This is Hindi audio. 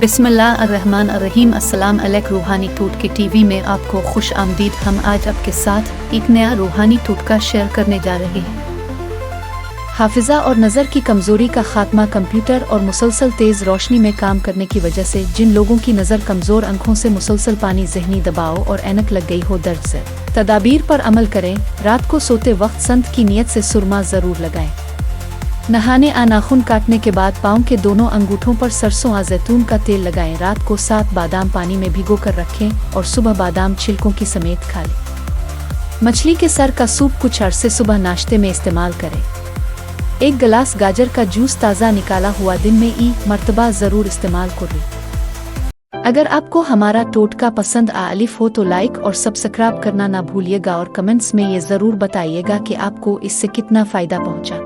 बिस्मिल्लाह अर्रहमान अर्रहीम। अस्सलाम अलैकुम। रूहानी टोटके टीवी में आपको खुश आमदीद। हम आज आपके साथ एक नया रूहानी टोटका शेयर करने जा रहे हैं। हाफिजा और नज़र की कमज़ोरी का खात्मा। कंप्यूटर और मुसलसल तेज़ रोशनी में काम करने की वजह से जिन लोगों की नज़र कमज़ोर, आंखों से मुसलसल पानी, जहनी दबाव और ऐनक लग गई हो, दर्द से तदाबीर पर अमल करें। रात को सोते वक्त संत की नियत से सुरमा ज़रूर लगाएं। नहाने नाखून काटने के बाद पाँव के दोनों अंगूठों पर सरसों जैतून का तेल लगाएं। रात को 7 बादाम पानी में भिगो कर रखें और सुबह बादाम छिलकों की समेत खा लें। मछली के सर का सूप कुछ अरसे सुबह नाश्ते में इस्तेमाल करें। 1 गिलास गाजर का जूस ताज़ा निकाला हुआ दिन में 1 मरतबा ज़रूर इस्तेमाल करें। अगर आपको हमारा टोटका पसंद आलिफ हो तो लाइक और सब्सक्राइब करना ना भूलिएगा और कमेंट्स में ये ज़रूर बताइएगा कि आपको इससे कितना फ़ायदा पहुंचा।